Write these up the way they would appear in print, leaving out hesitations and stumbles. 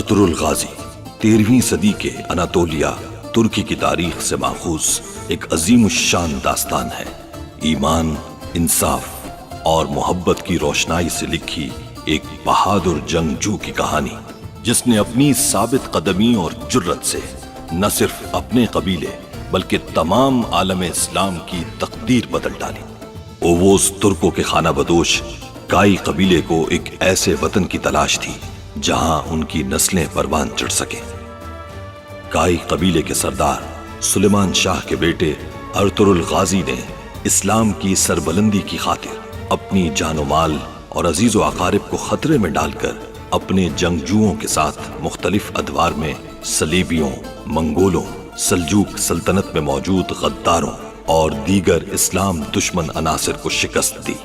Ertugrul गाजी 13वीं सदी के Anatolia तुर्की की तारीख से माखूज एक अजीम शान दास्तान है। ईमान, इंसाफ और मोहब्बत की रोशनाई से लिखी एक बहादुर जंगजू की कहानी, जिसने अपनी साबित कदमी और जुर्रत से न सिर्फ अपने कबीले बल्कि तमाम आलम इस्लाम की तकदीर बदल डाली। ओवोस तुर्कों के खाना बदोश काई कबीले को एक ऐसे वतन की तलाश थी जहां उनकी नस्लें परवान चढ़ सके। काई कबीले के सरदार सुलेमान शाह के बेटे अर्तुरुल गाजी ने इस्लाम की सरबलंदी की खातिर अपनी जानो माल और अजीजो अकारिब को खतरे में डालकर अपने जंगजुओं के साथ मुख्तलिफ अदवार में सलीबियों, मंगोलों, सल्जूक सल्तनत में मौजूद गद्दारों और दीगर इस्लाम दुश्मन अनासिर को शिकस्त दी।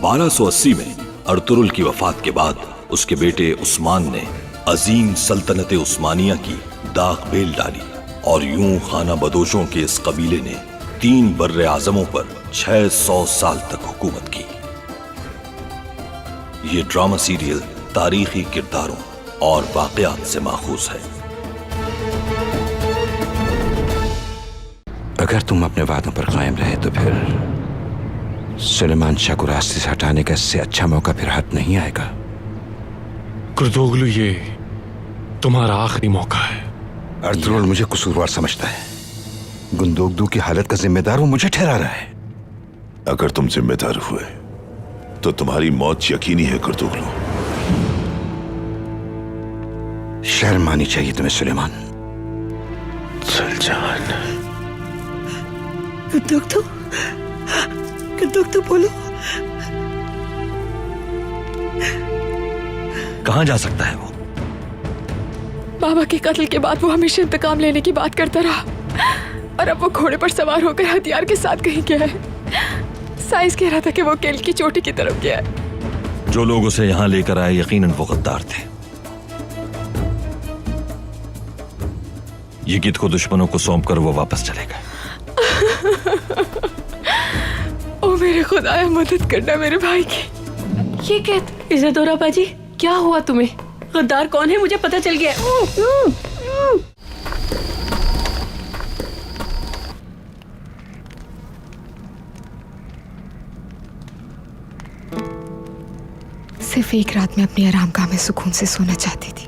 1280 में अर्तुरुल की वफात के बाद उसके बेटे उस्मान ने अजीम सल्तनत उस्मानिया की दाग बेल डाली और यूं खाना बदोशों के इस कबीले ने 3 बर्रे आजमों पर 600 साल तक हुकूमत की। ये ड्रामा सीरियल तारीखी किरदारों और वाकयात से माखूज है। अगर तुम अपने वादों पर कायम रहे तो फिर सुलेमान शाह को रास्ते से हटाने का इससे अच्छा मौका फिर हाथ नहीं आएगा। कुर्दोगलू, ये तुम्हारा आखिरी मौका है। अर्तुरुल मुझे कसूरवार समझता है। गुंदोगदू की हालत का जिम्मेदार वो मुझे ठहरा रहा है। अगर तुम जिम्मेदार हुए तो तुम्हारी मौत यकीनी है कुर्दोगलू। शर्म आनी चाहिए तुम्हें सुलेमान। सुलझान, कुर्दोगदू बोलो। कहां जा सकता है वो? बाबा के कत्ल के बाद वो हमेशा इंतकाम लेने की बात करता रहा और अब वो घोड़े पर सवार होकर हथियार के साथ कहीं गया है। साइंस कह रहा था कि वो केल की चोटी की तरफ गया है। जो लोग उसे यहां लेकर आए यकीनन वो गद्दार थे। ये गीत को दुश्मनों को सौंप कर वो वापस चले गए। ओ मेरे खुदाया, मदद करना मेरे भाई की। ये कहते इज़्ज़तोरा बाजी, क्या हुआ तुम्हें? गद्दार कौन है मुझे पता चल गया। सिर्फ एक रात में अपनी आरामगाह में सुकून से सोना चाहती थी।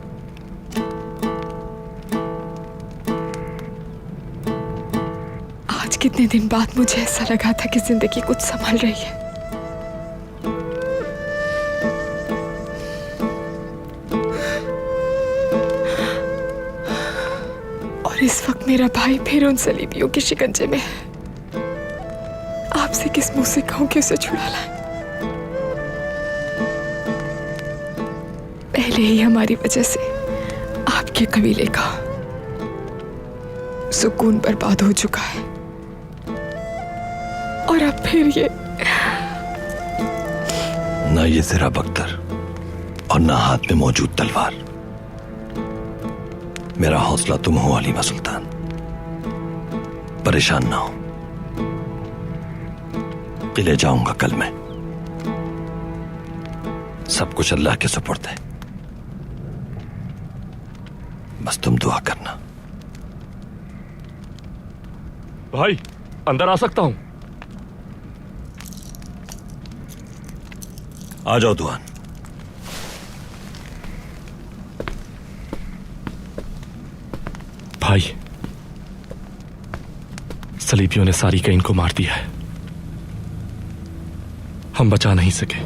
आज कितने दिन बाद मुझे ऐसा लगा था कि जिंदगी कुछ संभल रही है। और इस वक्त मेरा भाई फिर उन सलीबियों के शिकंजे में है। आपसे किस मुंह से कहूं कि उसे छुड़ा लाए? पहले ही हमारी वजह से आपके कबीले का सुकून बर्बाद हो चुका है और अब फिर ये ना ये तेरा बख्तर और ना हाथ में मौजूद तलवार। मेरा हौसला तुम हो अलीमा सुल्तान, परेशान ना हो। किले जाऊंगा कल मैं। सब कुछ अल्लाह के सुपुर्द है, बस तुम दुआ करना। भाई अंदर आ सकता हूं? आ जाओ दुआन। भाई, सलीबियों ने सारी कैन को मार दिया है। हम बचा नहीं सके।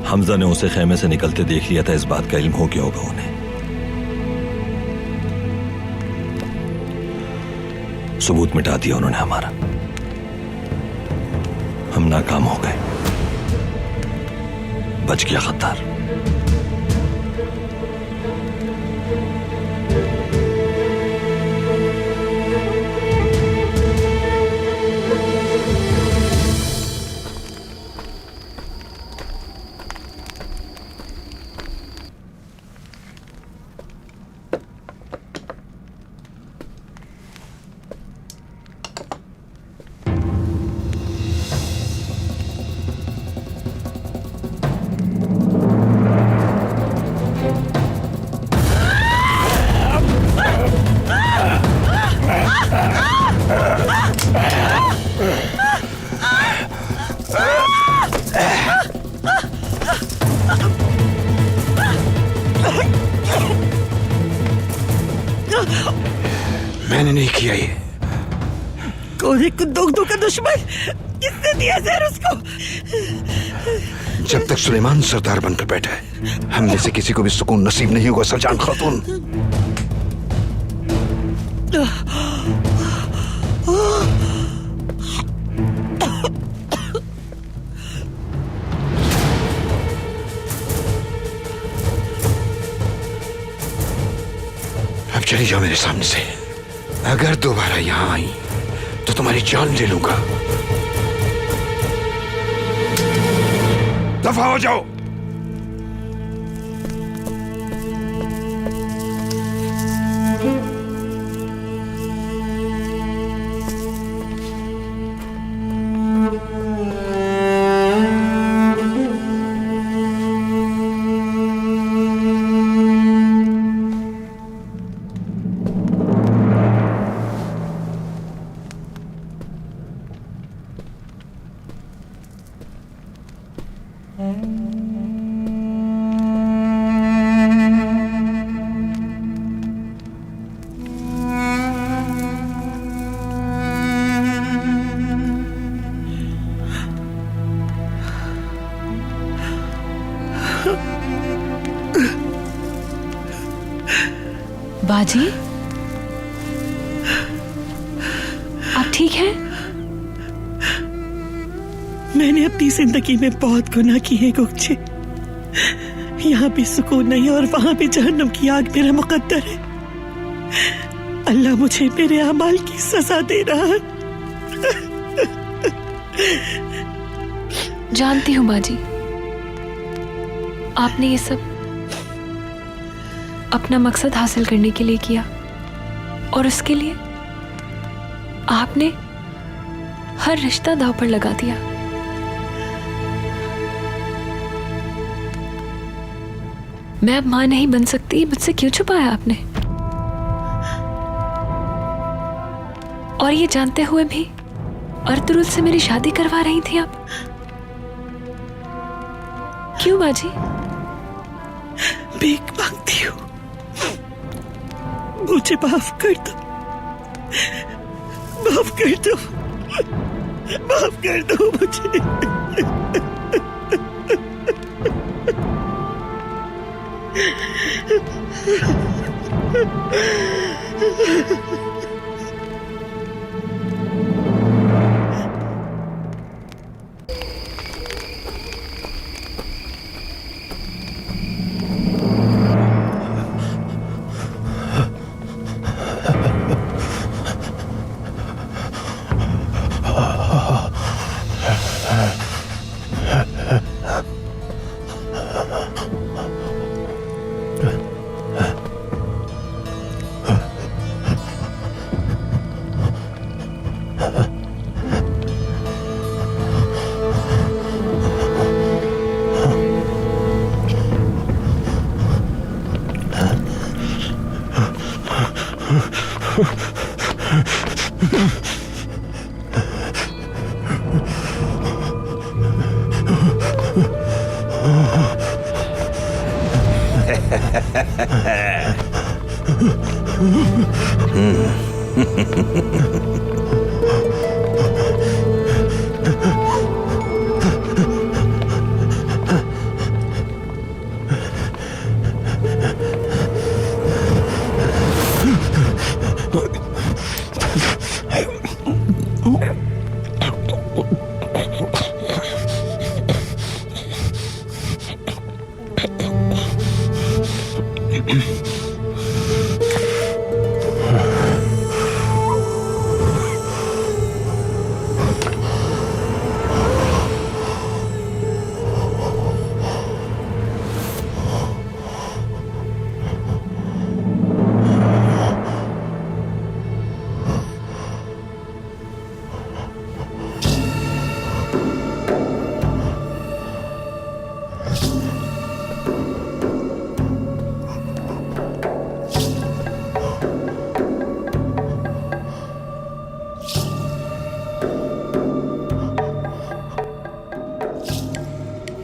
हमजा ने उसे खेमे से निकलते देख लिया था, इस बात का इल्म हो गया होगा उन्हें। सबूत मिटा दिया उन्होंने हमारा। हम नाकाम हो गए। बच गया गद्दार। मैंने नहीं किया ये। कोने को दुख का दुश्मन किसने दिया जहर उसको? जब तक सुलेमान सरदार बनकर बैठा है, हम में से किसी को भी सुकून नसीब नहीं होगा सरजान खातून। अब चली जाओ मेरे सामने से। अगर दोबारा यहां आई तो तुम्हारी जान ले लूंगा। दफा हो जाओ। बाजी, आप ठीक हैं? मैंने अपनी जिंदगी में बहुत गुनाह किए गुगचे। यहाँ भी सुकून नहीं और वहां भी जहन्नुम की आग मेरा मुकद्दर है। अल्लाह मुझे मेरे अमाल की सजा दे रहा है। जानती हूँ बाजी, आपने ये सब अपना मकसद हासिल करने के लिए किया और उसके लिए आपने हर रिश्ता दांव पर लगा दिया। मैं अब मां नहीं बन सकती, मुझसे क्यों छुपाया आपने? और ये जानते हुए भी अर्तुरुल से मेरी शादी करवा रही थी आप? क्यों बाजी? भीख मांगती हूँ, मुझे माफ कर दो, माफ कर दो, माफ कर दो मुझे।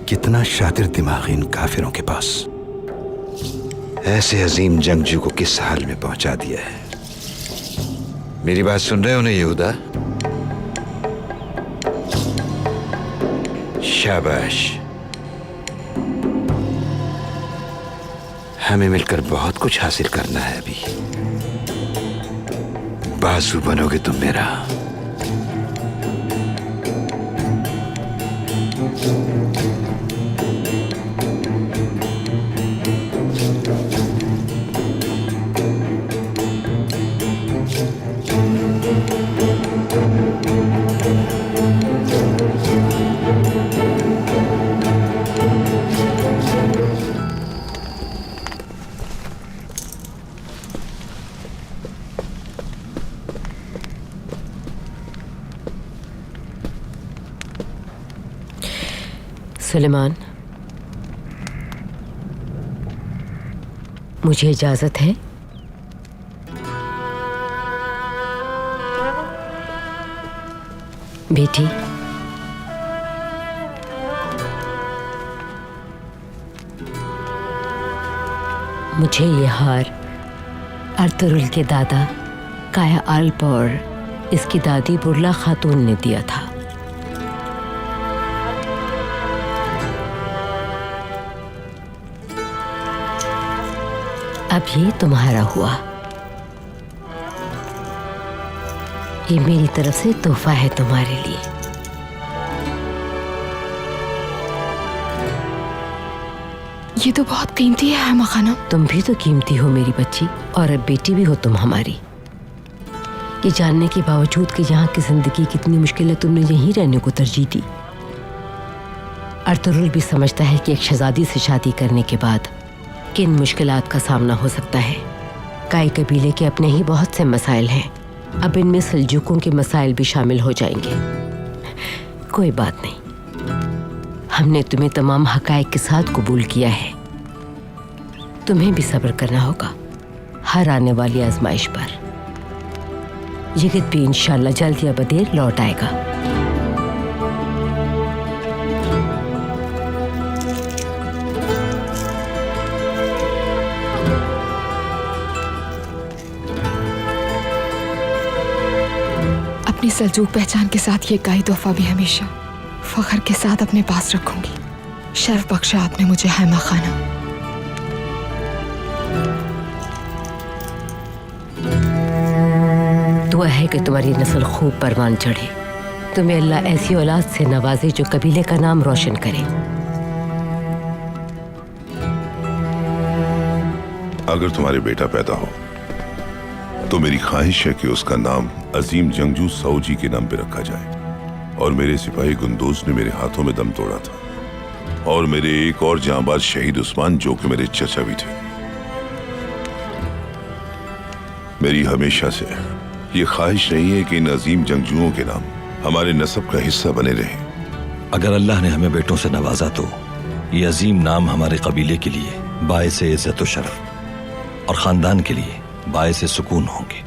कितना शातिर दिमाग इन काफिरों के पास। ऐसे अजीम जंगजू को किस हाल में पहुंचा दिया है। मेरी बात सुन रहे हो ना यहूदा? शाबाश। हमें मिलकर बहुत कुछ हासिल करना है अभी। बाजू बनोगे तुम मेरा। सुलेमान, मुझे इजाजत है? बेटी, मुझे ये हार अर्तुगरुल के दादा काया अल्प और इसकी दादी बुरला खातून ने दिया था। अब ये तुम्हारा हुआ। ये मेरी तरफ से तोहफा है तुम्हारे लिए। ये तो बहुत कीमती है हैमा खानम। तुम भी तो कीमती हो मेरी बच्ची, और अब बेटी भी हो तुम हमारी। ये जानने के बावजूद कि यहाँ की जिंदगी कितनी मुश्किल है, तुमने यहीं रहने को तरजीह दी। अर्तुगरुल भी समझता है कि एक शहजादी से शादी करने के बाद किन मुश्किलात का सामना हो सकता है। काई कबीले के अपने ही बहुत से मसाइल हैं, अब इनमें सल्जूकों के मसाइल भी शामिल हो जाएंगे। कोई बात नहीं, हमने तुम्हें तमाम हकायक के साथ कबूल किया है। तुम्हें भी सब्र करना होगा हर आने वाली आजमाइश पर। यगित भी इंशाल्लाह जल्द या बदेर लौट आएगा। अपनी सल्जूक पहचान के साथ ये गाय तोहफा भी हमेशा फख्र के साथ अपने पास रखूंगी। शर्फ बख्शा आपने मुझे हैमा खानम। दुआ है कि तुम्हारी नस्ल खूब परवान चढ़े, तुम्हें अल्लाह ऐसी औलाद से नवाजे जो कबीले का नाम रोशन करे। अगर तुम्हारे बेटा पैदा हो तो मेरी ख्वाहिश है कि उसका नाम अजीम जंगजू सऊजी के नाम पे रखा जाए। और मेरे सिपाही गुंदोज ने मेरे हाथों में दम तोड़ा था, और मेरे एक और जांबाज शहीद उस्मान जो कि मेरे चचा भी थे। मेरी हमेशा से ये ख्वाहिश नहीं है कि इन अजीम जंगजुओं के नाम हमारे नस्ब का हिस्सा बने रहे। अगर अल्लाह ने हमें बेटों से नवाजा तो ये अजीम नाम हमारे कबीले के लिए बायस इज्जत व शरफ और खानदान के लिए बायस सुकून होंगे।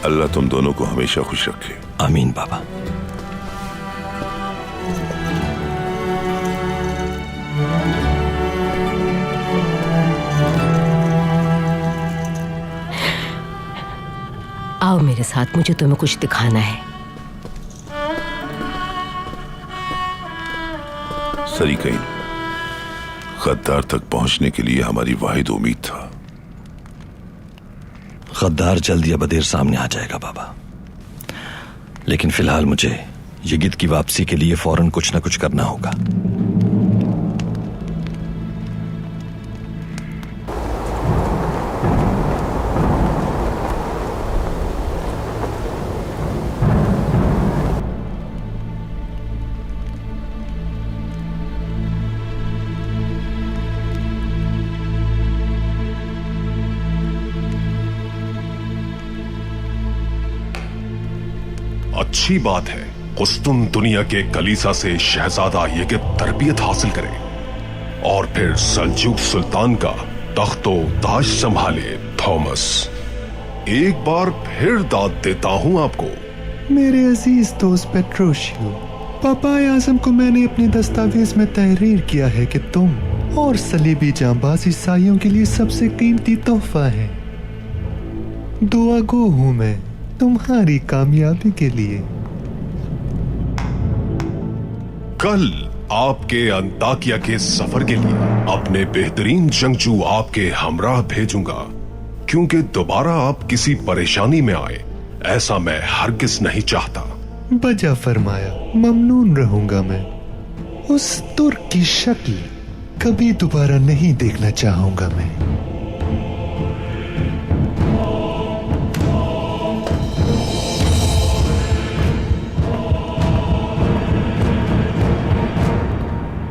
अल्लाह तुम दोनों को हमेशा खुश रखे। आमीन बाबा। आओ मेरे साथ, मुझे तुम्हें कुछ दिखाना है। सरीकैन, गद्दार तक पहुंचने के लिए हमारी वाहिद उम्मीद था। गद्दार जल्द या बदेर सामने आ जाएगा बाबा, लेकिन फिलहाल मुझे यगित की वापसी के लिए फौरन कुछ न कुछ करना होगा। अच्छी बात है, कुस्तुम दुनिया के कलीसा से शहजादा यगित तरबियत हासिल करे और फिर सल्जूक सुल्तान का तख्तो ताज संभाले। थॉमस, एक बार फिर दाद देता हूं आपको। मेरे अजीज दोस्त पेट्रोशियो, पापा आज़म को मैंने अपने दस्तावेज में तहरीर किया है कि तुम और सलीबी जांबाज ईसाइयों के लिए सबसे कीमती तोहफा है। दुआ गो हूं मैं तुम्हारी कामयाबी के लिए। कल आपके अंताकिया के सफर के लिए अपने बेहतरीन जंगजू आपके हमराह भेजूंगा, क्योंकि दोबारा आप किसी परेशानी में आए ऐसा मैं हरगिज नहीं चाहता। बजा फरमाया, ममनून रहूंगा मैं। उस तुर्क की शक्ल कभी दोबारा नहीं देखना चाहूंगा मैं।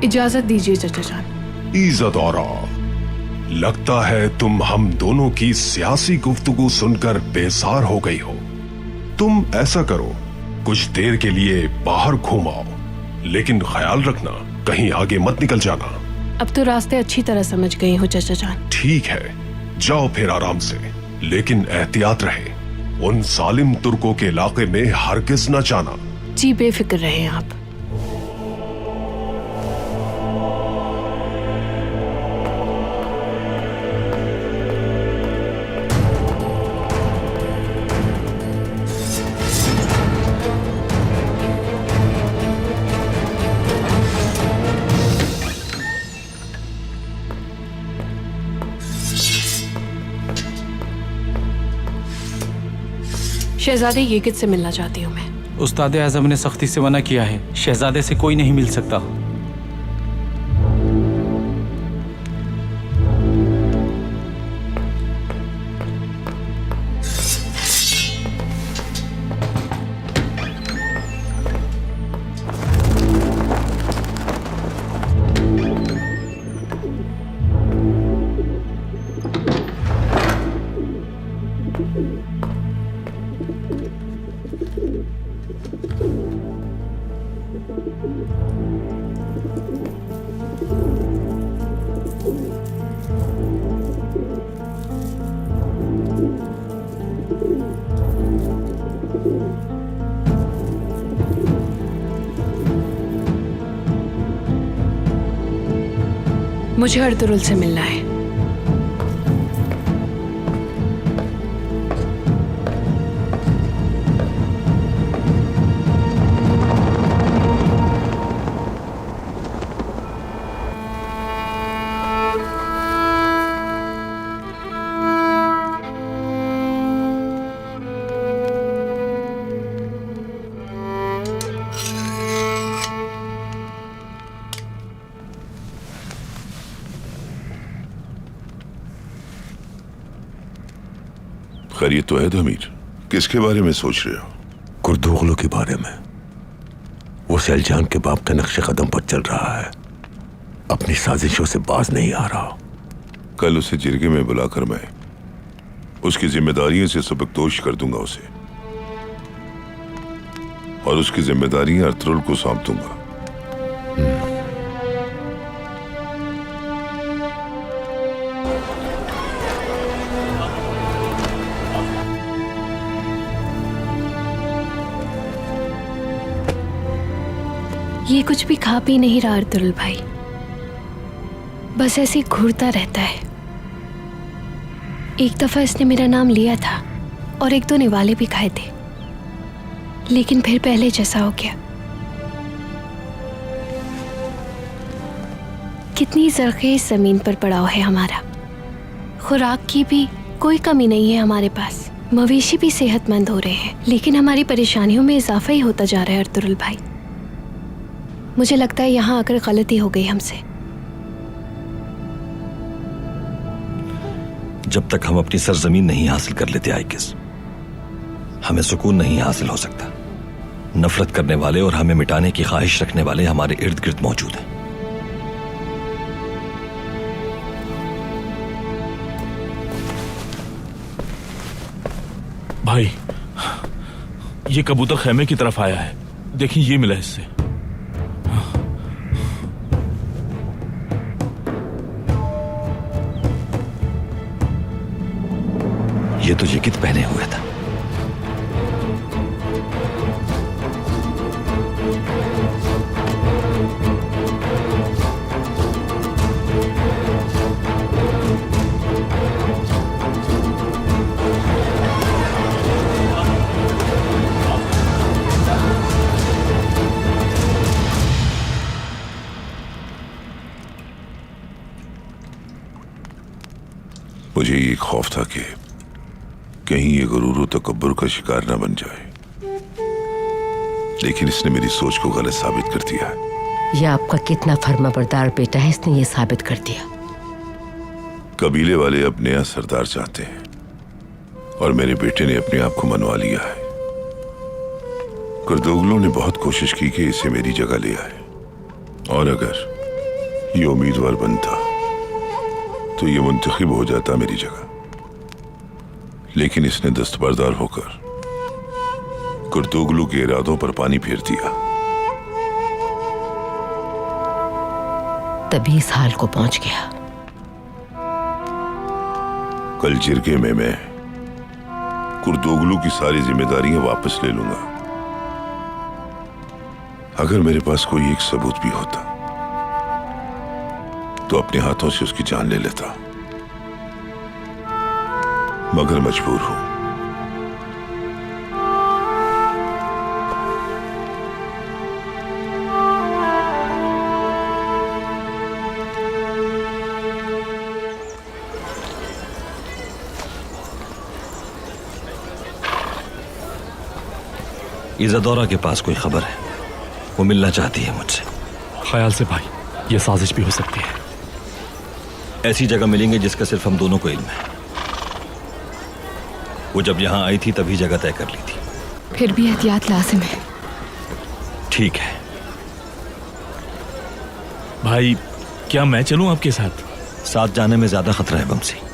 इजाजत दीजिए चाचा जान। इज्जत और लगता है तुम हम दोनों की सियासी गुफ्तगू सुनकर बेजार हो गई हो। तुम ऐसा करो, कुछ देर के लिए बाहर घूमाओ, लेकिन ख्याल रखना कहीं आगे मत निकल जाना। अब तो रास्ते अच्छी तरह समझ गई हो चाचा जान। ठीक है, जाओ फिर आराम से, लेकिन एहतियात रहे। उन जालिम तुर्कों के इलाके में हरगिज न जाना। जी बेफिक्र रहे आप। शहजादे ये किससे मिलना चाहती हूँ मैं। उस्ताद आज़म ने सख्ती से मना किया है, शहजादे से कोई नहीं मिल सकता। मुझे अर्तुरुल से मिलना है। खैरियत तो है अमीर? किसके बारे में सोच रहे हो? कुर्दुगलू के बारे में। वो सैलजान के बाप के नक्शे कदम पर चल रहा है, अपनी साजिशों से बाज नहीं आ रहा। कल उसे जिरगे में बुलाकर मैं उसकी जिम्मेदारियों से सबकदोश कर दूंगा उसे, और उसकी जिम्मेदारियां अर्तुरुल को सौंप दूंगा। ये कुछ भी खा पी नहीं रहा अर्तुरुल भाई, बस ऐसे ही घूरता रहता है। एक दफा इसने मेरा नाम लिया था और एक दो निवाले भी खाए थे, लेकिन फिर पहले जैसा हो गया। कितनी ज़रख़ेज़ ज़मीन पर पड़ाव है हमारा, खुराक की भी कोई कमी नहीं है हमारे पास, मवेशी भी सेहतमंद हो रहे हैं, लेकिन हमारी परेशानियों में इजाफा ही होता जा रहा है अर्तुरुल भाई। मुझे लगता है यहाँ आकर गलती हो गई हमसे। जब तक हम अपनी सरजमीन नहीं हासिल कर लेते आइकिस, हमें सुकून नहीं हासिल हो सकता। नफरत करने वाले और हमें मिटाने की ख्वाहिश रखने वाले हमारे इर्द गिर्द मौजूद हैं। भाई, ये कबूतर खेमे की तरफ आया है, देखिए ये मिला इससे। ये तो जैकेट पहने हुए था। मुझे ये खौफ था कि कहीं ये गुरूर और तकब्बुर का शिकार ना बन जाए, लेकिन इसने मेरी सोच को गलत साबित कर दिया है। यह आपका कितना फर्माबरदार बेटा है, इसने ये साबित कर दिया। कबीले वाले अब नया सरदार चाहते हैं और मेरे बेटे ने अपने आप को मनवा लिया है। कुर्दोगलों ने बहुत कोशिश की कि इसे मेरी जगह ले आए, और अगर ये उम्मीदवार बनता तो ये मुंतखब हो जाता मेरी जगह, लेकिन इसने दस्तबरदार होकर कुर्दोगलू के इरादों पर पानी फेर दिया। तभी इस हाल को पहुंच गया। कल जिरगे में मैं कुर्दोगलू की सारी जिम्मेदारियां वापस ले लूंगा। अगर मेरे पास कोई एक सबूत भी होता तो अपने हाथों से उसकी जान ले लेता, मगर मजबूर हूं। इज़ादौरा के पास कोई खबर है, वो मिलना चाहती है मुझसे। ख्याल से भाई, ये साजिश भी हो सकती है। ऐसी जगह मिलेंगे जिसका सिर्फ हम दोनों को इल्म है। वो जब यहां आई थी तभी जगह तय कर ली थी। फिर भी एहतियात लाजिम है। ठीक है भाई, क्या मैं चलूं आपके साथ? साथ जाने में ज्यादा खतरा है बमसी।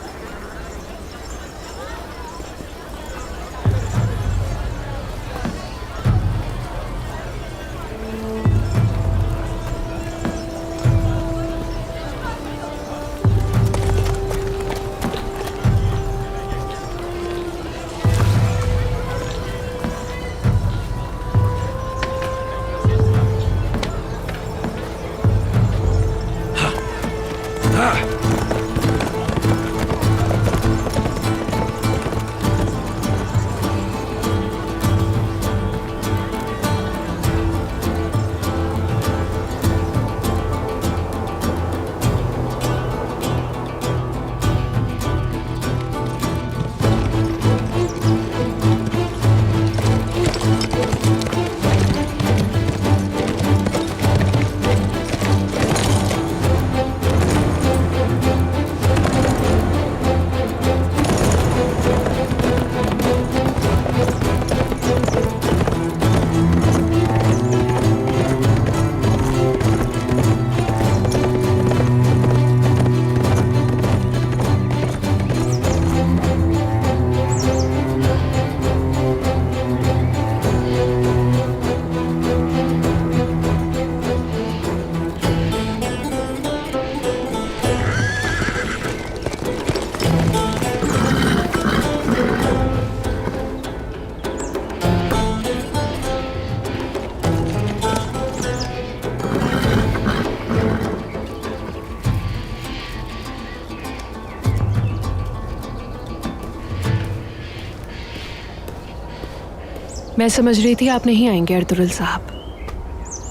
मैं समझ रही थी आप नहीं आएंगे अर्तुरुल साहब।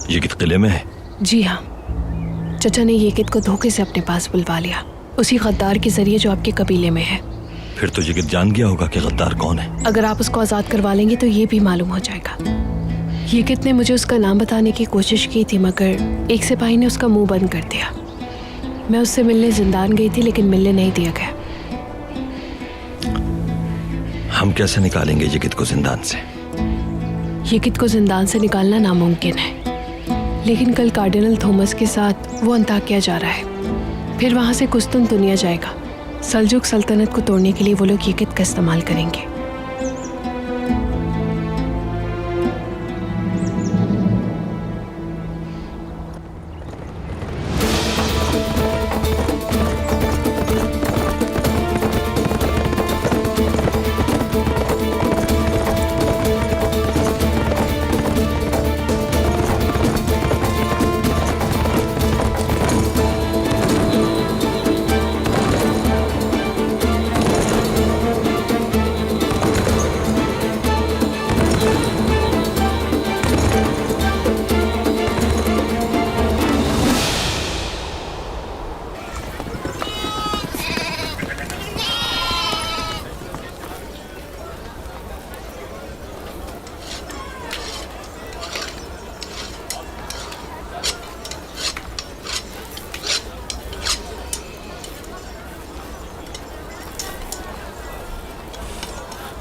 ये कित किले में है? जी हाँ, चचा ने ये कित को धोखे से अपने पास बुलवा लिया, उसी गद्दार के जरिए जो आपके कबीले में है। फिर तो ये कित जान गया होगा कि गद्दार कौन है। अगर आप उसको आज़ाद करवा लेंगे तो ये भी मालूम हो जाएगा। ये कित ने मुझे उसका नाम बताने की कोशिश की थी, मगर एक सिपाही ने उसका मुंह बंद कर दिया। मैं उससे मिलने जिंदान गई थी, लेकिन मिलने नहीं दिया गया। हम कैसे निकालेंगे ये कित को जिंदान से? ये कित को जिंदान से निकालना नामुमकिन है, लेकिन कल कार्डिनल थॉमस के साथ वो अंताकिया जा रहा है, फिर वहां से कुस्तुनतुनिया जाएगा। सल्जुक सल्तनत को तोड़ने के लिए वो लोग ये कित का इस्तेमाल करेंगे।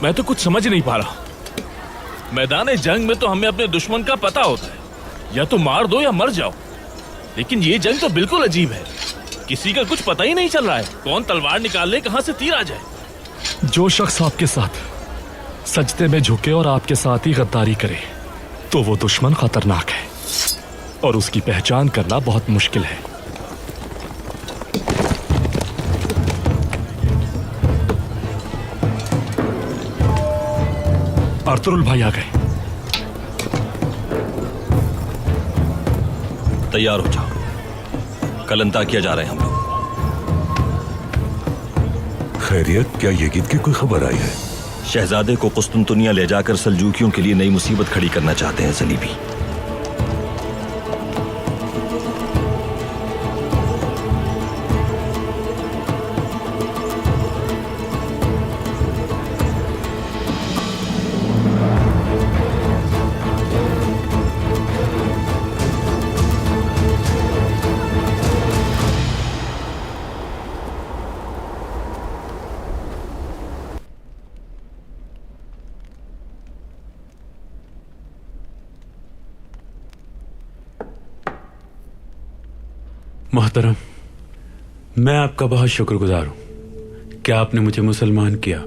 मैं तो कुछ समझ नहीं पा रहा। मैदान जंग में तो हमें अपने दुश्मन का पता होता है, या तो मार दो या मर जाओ। लेकिन ये जंग तो बिल्कुल अजीब है, किसी का कुछ पता ही नहीं चल रहा है, कौन तलवार निकाल ले, कहां से तीर आ जाए। जो शख्स आपके साथ सजदे में झुके और आपके साथ ही गद्दारी करे तो वो दुश्मन खतरनाक है और उसकी पहचान करना बहुत मुश्किल है। अर्तुरुल भाई आ गए। तैयार हो जाओ, कल अंताकिया जा रहे हैं हम लोग। खैरियत, क्या यजीद की कोई खबर आई है? शहजादे को कुस्तुनतुनिया ले जाकर सल्जूकियों के लिए नई मुसीबत खड़ी करना चाहते हैं सलीबी। मोहतरम, मैं आपका बहुत शुक्रगुजार हूं कि आपने मुझे मुसलमान किया।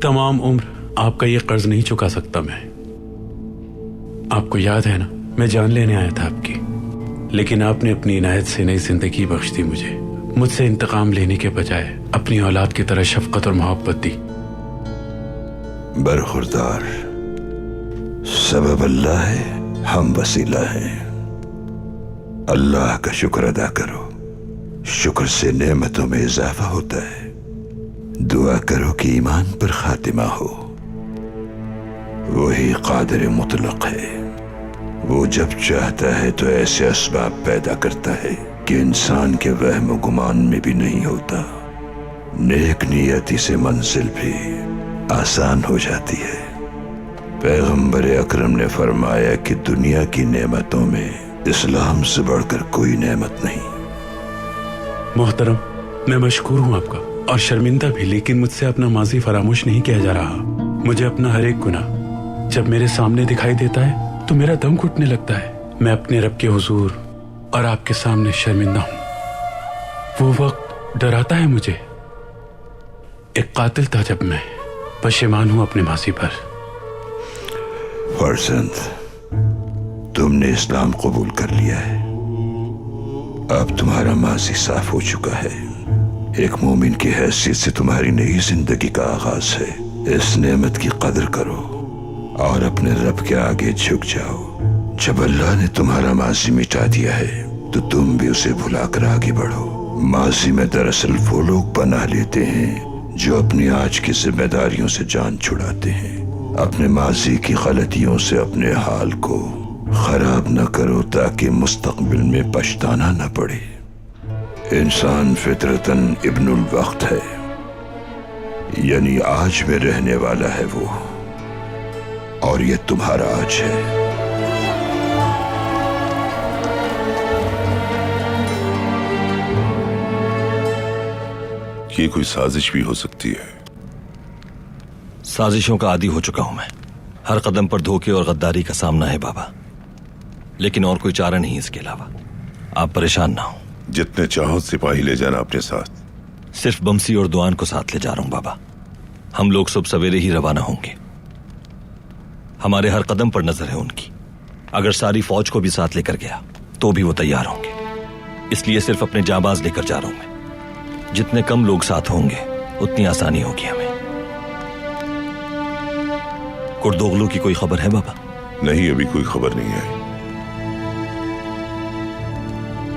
तमाम उम्र आपका ये कर्ज नहीं चुका सकता मैं। आपको याद है ना, मैं जान लेने आया था आपकी, लेकिन आपने अपनी इनायत से नई जिंदगी बख्श दी मुझे। मुझसे इंतकाम लेने के बजाय अपनी औलाद की तरह शफकत और मोहब्बत दी। बरखुरदार, सबब अल्लाह है, हम वसीला हैं। अल्लाह का शुक्र अदा करो, शुक्र से नेमतों में इजाफा होता है। दुआ करो कि ईमान पर खातिमा हो। वही कादिर मुतलक है, वो जब चाहता है तो ऐसे असबाब पैदा करता है कि इंसान के वहम गुमान में भी नहीं होता। नेक नियति से मंजिल भी आसान हो जाती है। पैगंबर अकरम ने फरमाया कि दुनिया की नेमतों में इस्लाम से बढ़कर कोई नेमत नहीं। मोहतरम, मैं मशकूर हूं आपका और शर्मिंदा भी, लेकिन मुझसे अपना माजी फरामोश नहीं किया जा रहा। मुझे अपना हर एक गुनाह जब मेरे सामने दिखाई देता है तो मेरा दम घुटने लगता है। मैं अपने रब के हुजूर और आपके सामने शर्मिंदा हूं। वो वक्त डराता है मुझे। एक कातिल था जब मैं पशेमान हूं अपने माजी पर। फरजंद, तुमने इस्लाम कबूल कर लिया है, अब तुम्हारा माजी साफ हो चुका है। एक मोमिन की हैसियत से तुम्हारी नई जिंदगी का आगाज है। इस नेमत की कदर करो और अपने रब के आगे झुक जाओ। जब अल्लाह ने तुम्हारा माजी मिटा दिया है तो तुम भी उसे भुलाकर आगे बढ़ो। माजी में दरअसल वो लोग पनाह लेते हैं जो अपनी आज की जिम्मेदारियों से जान छुड़ाते हैं। अपने माजी की गलतियों से अपने हाल को खराब न करो ताकि मुस्तकबिल में पछताना न पड़े। इंसान फितरतन इब्नुल वक्त है, यानी आज में रहने वाला है वो, और ये तुम्हारा आज है। ये कोई साजिश भी हो सकती है। साजिशों का आदी हो चुका हूं मैं। हर कदम पर धोखे और गद्दारी का सामना है बाबा, लेकिन और कोई चारा नहीं इसके अलावा। आप परेशान ना हो। जितने चाहो सिपाही ले जाना अपने साथ। सिर्फ बमसी और दुआन को साथ ले जा रहा हूं बाबा। हम लोग सुबह सवेरे ही रवाना होंगे। हमारे हर कदम पर नजर है उनकी। अगर सारी फौज को भी साथ लेकर गया तो भी वो तैयार होंगे। इसलिए सिर्फ अपने जाबाज लेकर जा रहा हूं मैं। जितने कम लोग साथ होंगे उतनी आसानी होगी हमें। कुर्दोगलू की कोई खबर है बाबा? नहीं, अभी कोई खबर नहीं है।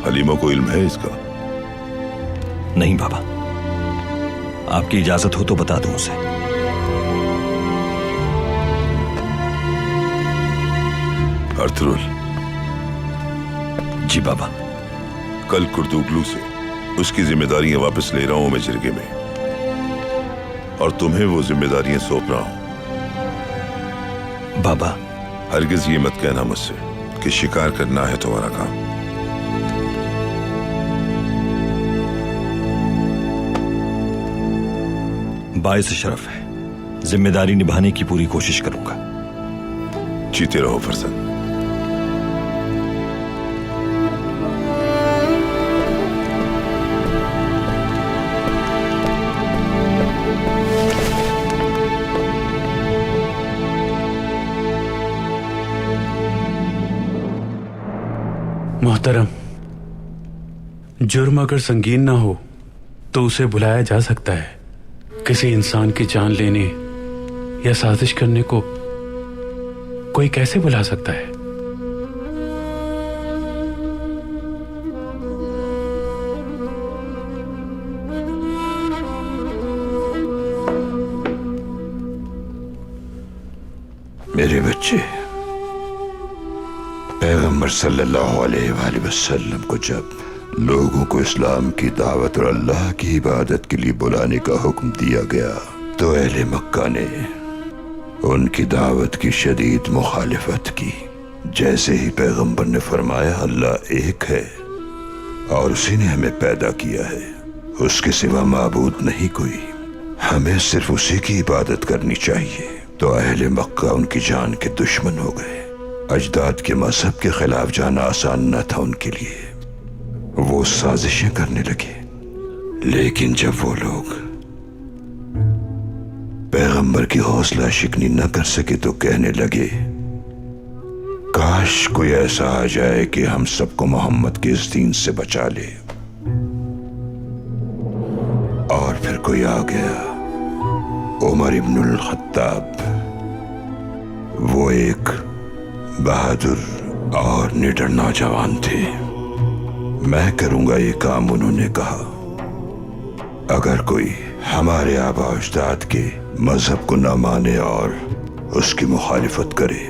हलीमा को इल्म है इसका? नहीं बाबा, आपकी इजाजत हो तो बता दूं उसे। अर्तुरुल। जी बाबा। कल कुर्दोगलू से उसकी जिम्मेदारियां वापस ले रहा हूं मैं जिरगे में, और तुम्हें वो जिम्मेदारियां सौंप रहा हूं। बाबा, हरगिज ये मत कहना मुझसे कि शिकार करना है तुम्हारा काम। बाइस शरफ है। जिम्मेदारी निभाने की पूरी कोशिश करूंगा। जीते रहो फरजंद। मोहतरम, जुर्म अगर संगीन ना हो तो उसे भुलाया जा सकता है। किसी इंसान की जान लेने या साजिश करने को कोई कैसे भुला सकता है? मेरे बच्चे, पैगंबर सल्लल्लाहु अलैहि वसल्लम को जब लोगों को इस्लाम की दावत और अल्लाह की इबादत के लिए बुलाने का हुक्म दिया गया तो अहले मक्का ने उनकी दावत की शदीद मुखालिफत की। जैसे ही पैगंबर ने फरमाया अल्लाह एक है और उसी ने हमें पैदा किया है, उसके सिवा माबूद नहीं कोई, हमें सिर्फ उसी की इबादत करनी चाहिए, तो अहले मक्का उनकी जान के दुश्मन हो गए। अजदाद के मजहब के खिलाफ जाना आसान न था उनके लिए। वो साजिशें करने लगे। लेकिन जब वो लोग पैगंबर की हौसला शिकनी न कर सके तो कहने लगे, काश कोई ऐसा आ जाए कि हम सबको मोहम्मद के इस दीन से बचा ले। और फिर कोई आ गया, उमर इब्नुल खत्ताब। वो एक बहादुर और निडर नौजवान थे। मैं करूंगा ये काम, उन्होंने कहा। अगर कोई हमारे आबा अजदाद के मजहब को न माने और उसकी मुखालिफत करे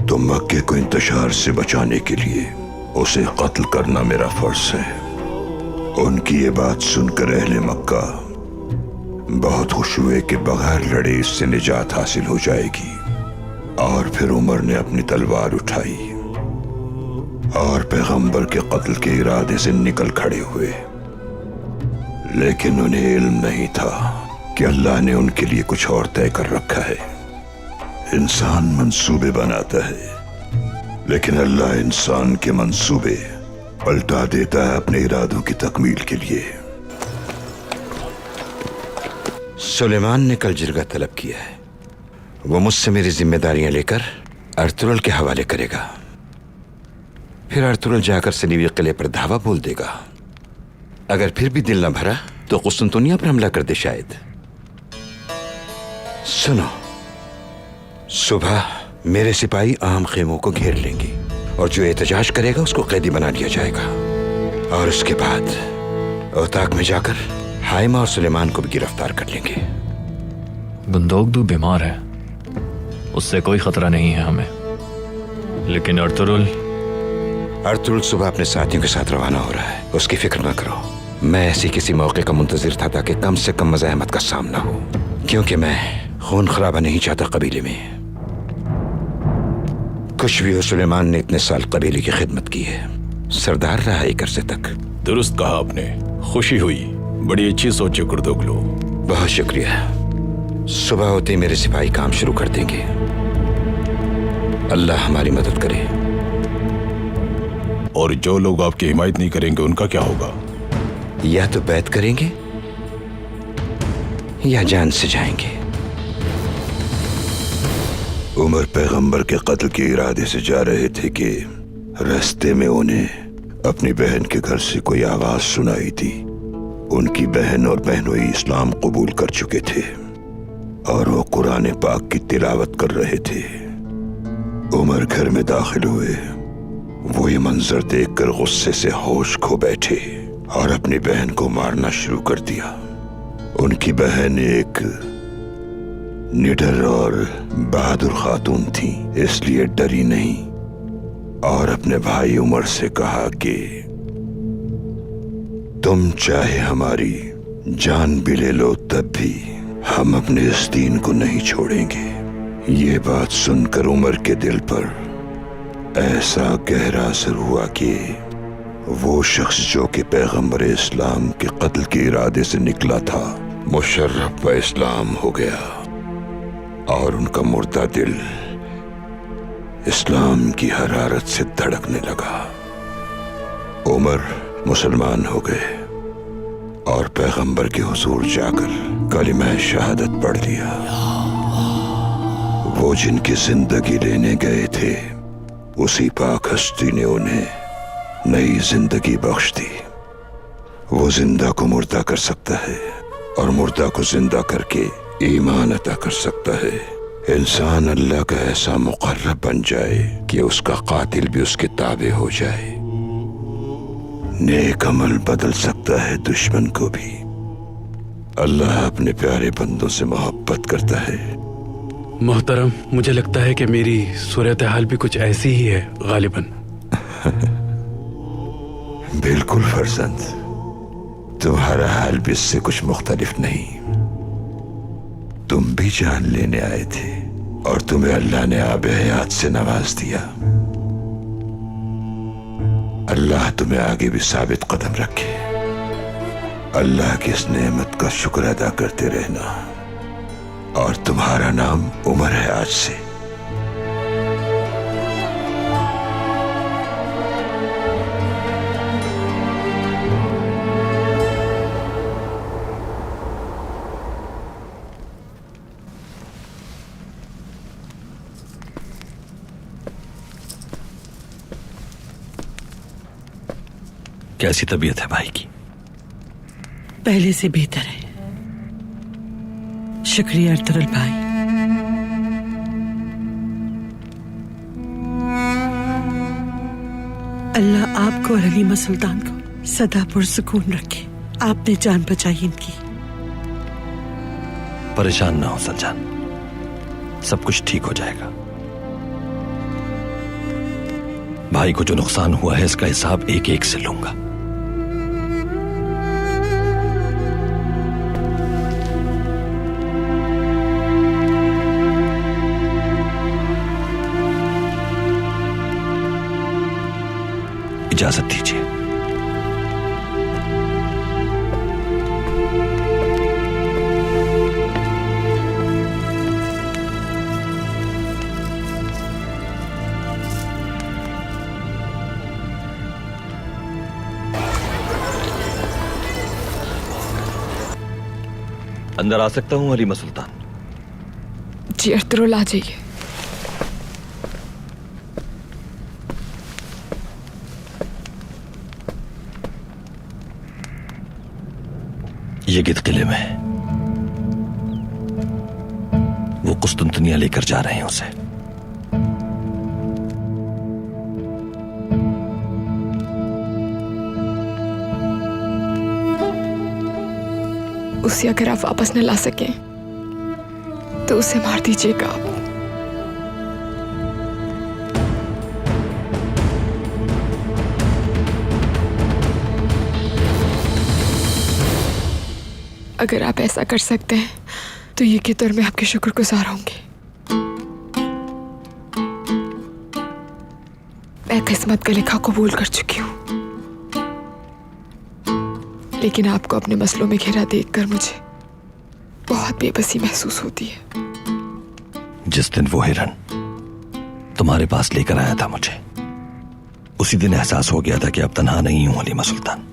तो मक्के को इंतशार से बचाने के लिए उसे कत्ल करना मेरा फर्ज है। उनकी ये बात सुनकर अहले मक्का बहुत खुश हुए कि बगैर लड़े इससे निजात हासिल हो जाएगी। और फिर उमर ने अपनी तलवार उठाई और पैगंबर के कत्ल के इरादे से निकल खड़े हुए। लेकिन उन्हें इल्म नहीं था कि अल्लाह ने उनके लिए कुछ और तय कर रखा है। इंसान मंसूबे बनाता है, लेकिन अल्लाह इंसान के मंसूबे पलटा देता है अपने इरादों की तकमील के लिए। सुलेमान ने कल जिरगा तलब किया है। वो मुझसे मेरी जिम्मेदारियां लेकर अर्तुगरुल के हवाले करेगा। फिर अर्तुगरुल जाकर सलीबी किले पर धावा बोल देगा। अगर फिर भी दिल न भरा तो कुस्तुनतुनिया पर हमला कर दे शायद। सुनो, सुबह मेरे सिपाही आम खेमों को घेर लेंगे और जो एहतजाज करेगा उसको कैदी बना लिया जाएगा। और उसके बाद औताक में जाकर हाइमा और सुलेमान को भी गिरफ्तार कर लेंगे। गुंदोगदू बीमार है, उससे कोई खतरा नहीं है हमें। लेकिन अर्तुगरुल सुबह अपने साथियों के साथ रवाना हो रहा है, उसकी फिक्र ना करो। मैं ऐसी किसी मौके का मुंतजिर था ताकि कम से कम मज़ाहमत का सामना हो, क्योंकि मैं खून खराबा नहीं चाहता कबीले में। कुछ भी हो, सुलेमान ने इतने साल कबीले की खिदमत की है, सरदार रहा एक अरसे तक। दुरुस्त कहा आपने, खुशी हुई, बड़ी अच्छी सोचे कुर्दोगलू। बहुत शुक्रिया। सुबह होते ही मेरे सिपाही काम शुरू कर देंगे। अल्लाह हमारी मदद करे। और जो लोग आपकी हिमायत नहीं करेंगे उनका क्या होगा? या तो बैत करेंगे या जान से जाएंगे। उमर पैगंबर के कत्ल के इरादे से जा रहे थे कि रास्ते में उन्हें अपनी बहन के घर से कोई आवाज सुनाई दी। उनकी बहन और बहनोई इस्लाम कबूल कर चुके थे और वो कुरान पाक की तिलावत कर रहे थे। उमर घर में दाखिल हुए। वो ये मंजर देखकर गुस्से से होश खो बैठे और अपनी बहन को मारना शुरू कर दिया। उनकी बहन एक निडर और बहादुर खातून थी, इसलिए डरी नहीं और अपने भाई उमर से कहा कि तुम चाहे हमारी जान भी ले लो तब भी हम अपने इस दीन को नहीं छोड़ेंगे। ये बात सुनकर उमर के दिल पर ऐसा गहरा असर हुआ कि वो शख्स जो कि पैगंबर इस्लाम के कत्ल के इरादे से निकला था मुशर्रफ व इस्लाम हो गया और उनका मुर्दा दिल इस्लाम की हरारत से धड़कने लगा। उमर मुसलमान हो गए और पैगंबर के हुजूर जाकर कलिमा शहादत पढ़ लिया। वो जिनकी जिंदगी लेने गए थे, उसी पाक हस्ती ने उन्हें नई जिंदगी बख्श दी। वो जिंदा को मुर्दा कर सकता है और मुर्दा को जिंदा करके ईमान अता कर सकता है। इंसान अल्लाह का ऐसा मुकर्रब बन जाए कि उसका कातिल भी उसके ताबे हो जाए। नेक अमल बदल सकता है दुश्मन को भी। अल्लाह अपने प्यारे बंदों से मोहब्बत करता है। मोहतरम, मुझे लगता है कि मेरी सूरत हाल भी कुछ ऐसी ही है गालिबन। बिल्कुल फर्जंद, तुम्हारा हाल भी इससे कुछ मुख्तलिफ नहीं। तुम भी जान लेने आए थे और तुम्हें अल्लाह ने आबे हयात से नवाज दिया। अल्लाह तुम्हें आगे भी साबित कदम रखे। अल्लाह की इस नेमत का शुक्र अदा करते रहना। और तुम्हारा नाम उमर है आज से। कैसी तबीयत है भाई की? पहले से बेहतर है, शुक्रिया अर्तुगरुल भाई। अल्लाह आपको और हलीमा सुल्तान को सदा पुरसुकून रखे। आपने जान बचाई इनकी। परेशान ना हो सलजान, सब कुछ ठीक हो जाएगा। भाई को जो नुकसान हुआ है इसका हिसाब एक एक से लूंगा। इजाजत दीजिए। अंदर आ सकता हूं हलीमा सुल्तान? जी अर्तुगरुल, आ जाइए। यगिद किले में वो कुस्तुंतनिया लेकर जा रहे हैं उसे। उसे अगर आप वापस न ला सकें तो उसे मार दीजिएगा आप। अगर आप ऐसा कर सकते हैं तो ये कि तौर में आपके शुक्रगुजार होंगे। मैं किस्मत का लिखा कबूल कर चुकी हूँ, लेकिन आपको अपने मसलों में घिरा देखकर मुझे बहुत बेबसी महसूस होती है। जिस दिन वो हिरन तुम्हारे पास लेकर आया था मुझे, उसी दिन एहसास हो गया था कि अब तन्हा नहीं हूं हलीमा सुल्तान।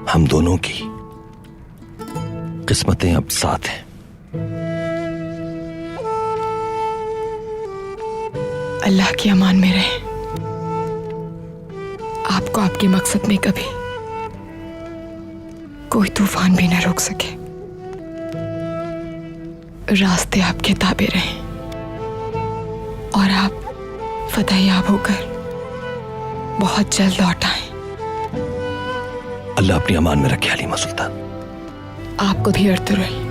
हम दोनों की किस्मतें अब साथ हैं। अल्लाह की अमान में रहें। आपको आपके मकसद में कभी कोई तूफान भी न रोक सके। रास्ते आपके ताबे रहें और आप फतेहयाब होकर बहुत जल्द लौट आए। अल्लाह अपनी अमान में रखे हलीमा सुल्तान। आपको भी अर्तुगरुल।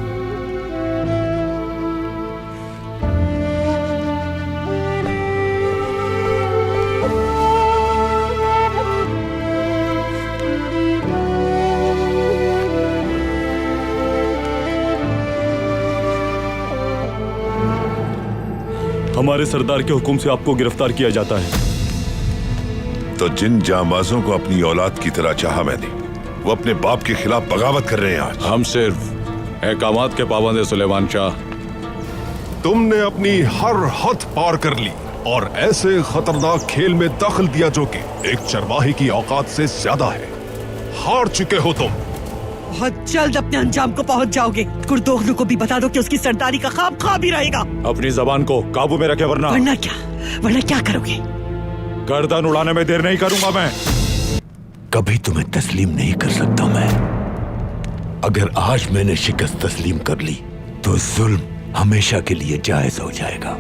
हमारे सरदार के हुक्म से आपको गिरफ्तार किया जाता है। तो जिन जांबाजों को अपनी औलाद की तरह चाहा मैंने, वो अपने बाप के खिलाफ बगावत कर रहे हैं आज। हम सिर्फ अहकामात के पाबंद हैं सुलेमान शाह। तुमने अपनी हर हद पार कर ली और ऐसे खतरनाक खेल में दखल दिया जो कि एक चरवाहे की औकात से ज्यादा है। हार चुके हो तुम। बहुत जल्द अपने अंजाम को पहुंच जाओगे। कुर्दोगलू को भी बता दो कि उसकी सरदारी का ख्वाब ख्वाब ही रहेगा। अपनी जबान को काबू में रखे, वरना वरना क्या करोगे? गर्दन उड़ाने में देर नहीं करूंगा मैं। कभी तुम्हें तस्लीम नहीं कर सकता मैं। अगर आज मैंने शिकस्त तस्लीम कर ली तो जुल्म हमेशा के लिए जायज हो जाएगा।